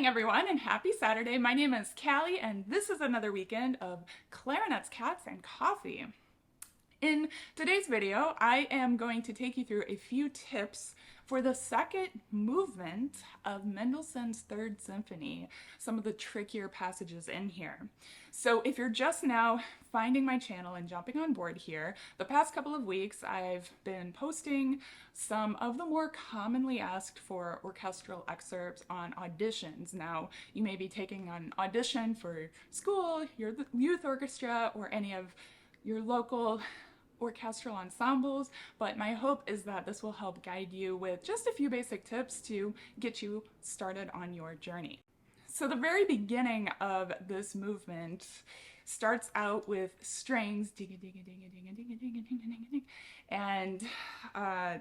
everyone, and happy Saturday. My name is Callie, and this is another weekend of clarinets, cats, and coffee. In today's video, I am going to take you through a few tips for the second movement of Mendelssohn's Third Symphony, some of the trickier passages in here. So if you're just now finding my channel and jumping on board here, the past couple of weeks I've been posting some of the more commonly asked for orchestral excerpts on auditions. Now, you may be taking an audition for school, your youth orchestra, or any of your local orchestral ensembles, but my hope is that this will help guide you with just a few basic tips to get you started on your journey. So the very beginning of this movement starts out with strings, and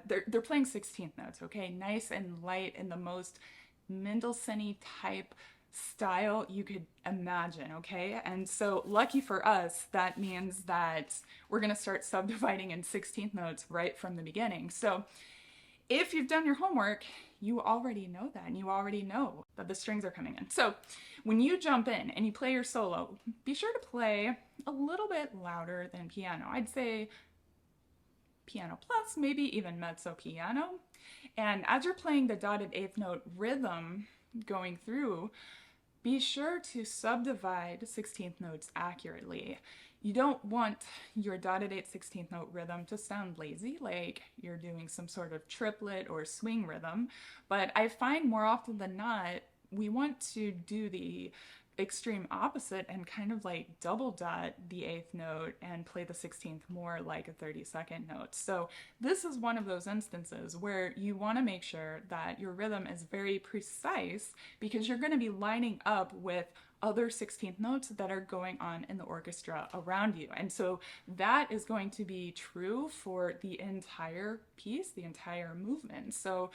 they're playing 16th notes, okay? Nice and light in the most Mendelssohn-y type style you could imagine, okay? And so lucky for us, that means that we're going to start subdividing in 16th notes right from the beginning. So if you've done your homework, you already know that, and you already know that the strings are coming in. So when you jump in and you play your solo, be sure to play a little bit louder than piano. I'd say piano plus, maybe even mezzo piano. And as you're playing the dotted eighth note rhythm going through, be sure to subdivide 16th notes accurately. You don't want your dotted 8th 16th note rhythm to sound lazy, like you're doing some sort of triplet or swing rhythm, but I find more often than not, we want to do the extreme opposite and kind of like double dot the 8th note and play the 16th more like a 32nd note. So this is one of those instances where you want to make sure that your rhythm is very precise, because you're going to be lining up with other 16th notes that are going on in the orchestra around you. And so that is going to be true for the entire piece, the entire movement. So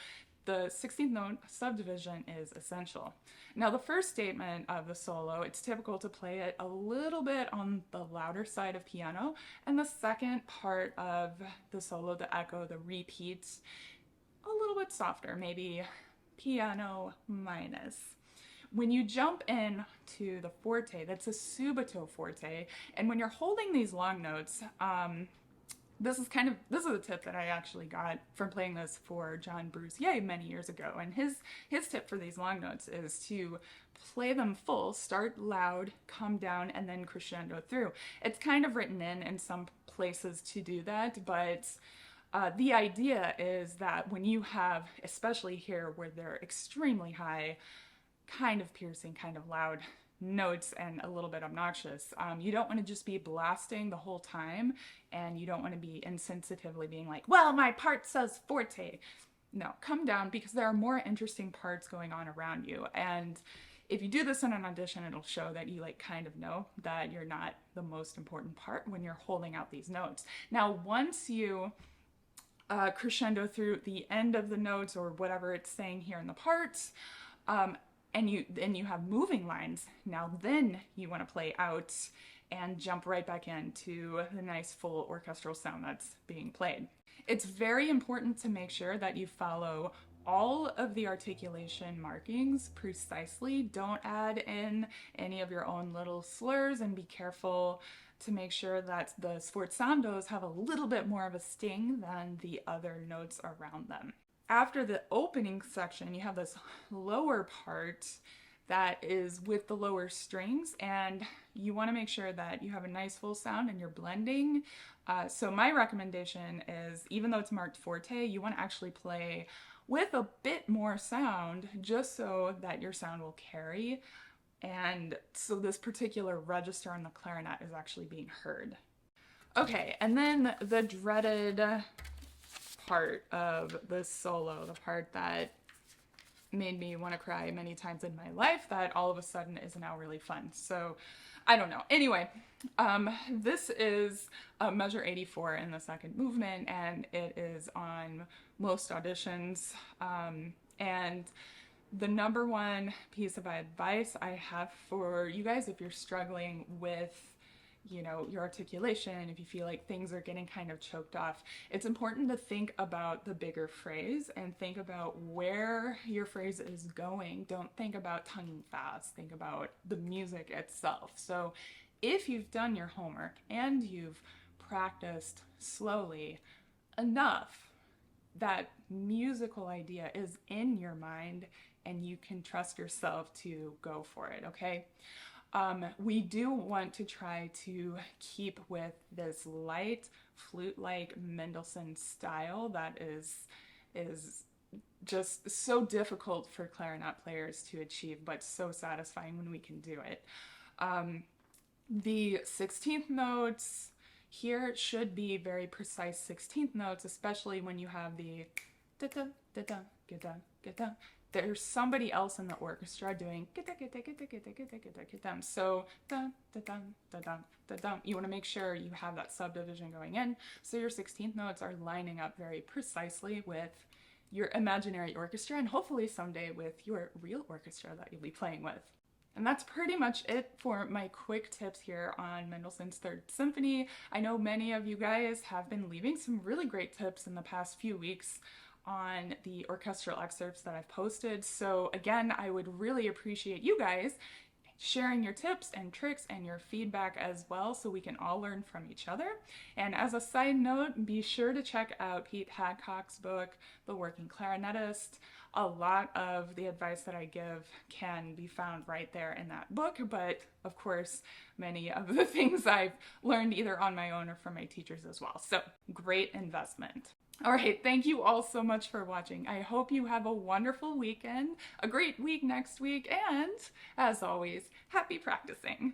the 16th note subdivision is essential. Now, the first statement of the solo, it's typical to play it a little bit on the louder side of piano, and the second part of the solo, the echo, the repeats, a little bit softer, maybe piano minus. When you jump in to the forte, that's a subito forte, and when you're holding these long notes, this is a tip that I actually got from playing this for John Brusier many years ago. And his tip for these long notes is to play them full, start loud, come down, and then crescendo through. It's kind of written in some places to do that, but the idea is that when you have, especially here where they're extremely high, kind of piercing, kind of loud notes and a little bit obnoxious, you don't want to just be blasting the whole time, and you don't want to be insensitively being like, well, my part says forte. No, come down, because there are more interesting parts going on around you, and if you do this in an audition, it'll show that you kind of know that you're not the most important part when you're holding out these notes. Now, once you crescendo through the end of the notes or whatever it's saying here in the parts, and you have moving lines, now then you want to play out and jump right back into the nice full orchestral sound that's being played. It's very important to make sure that you follow all of the articulation markings precisely. Don't add in any of your own little slurs, and be careful to make sure that the sforzandos have a little bit more of a sting than the other notes around them. After the opening section, you have this lower part that is with the lower strings, and you want to make sure that you have a nice full sound and you're blending. So my recommendation is, even though it's marked forte, you want to actually play with a bit more sound, just so that your sound will carry, and so this particular register on the clarinet is actually being heard. Okay, and then the dreaded part of this solo, the part that made me want to cry many times in my life, that all of a sudden is now really fun. So I don't know. Anyway, this is a measure 84 in the second movement, and it is on most auditions. And the number one piece of advice I have for you guys, if you're struggling with your articulation, if you feel like things are getting kind of choked off, it's important to think about the bigger phrase and think about where your phrase is going. Don't think about tonguing fast, think about the music itself. So if you've done your homework and you've practiced slowly enough, that musical idea is in your mind and you can trust yourself to go for it, okay? We do want to try to keep with this light, flute-like Mendelssohn style that is just so difficult for clarinet players to achieve, but so satisfying when we can do it. The 16th notes here should be very precise 16th notes, especially when you have the da-da, da-da, da-da, da-da. There's somebody else in the orchestra doing so you want to make sure you have that subdivision going in, so your 16th notes are lining up very precisely with your imaginary orchestra and hopefully someday with your real orchestra that you'll be playing with. And that's pretty much it for my quick tips here on Mendelssohn's Third Symphony. I know many of you guys have been leaving some really great tips in the past few weeks on the orchestral excerpts that I've posted. So again, I would really appreciate you guys sharing your tips and tricks and your feedback as well, so we can all learn from each other. And as a side note, be sure to check out Pete Hadcock's book, The Working Clarinetist. A lot of the advice that I give can be found right there in that book, but of course, many of the things I've learned either on my own or from my teachers as well. So great investment. All right, thank you all so much for watching. I hope you have a wonderful weekend, a great week next week, and as always, happy practicing.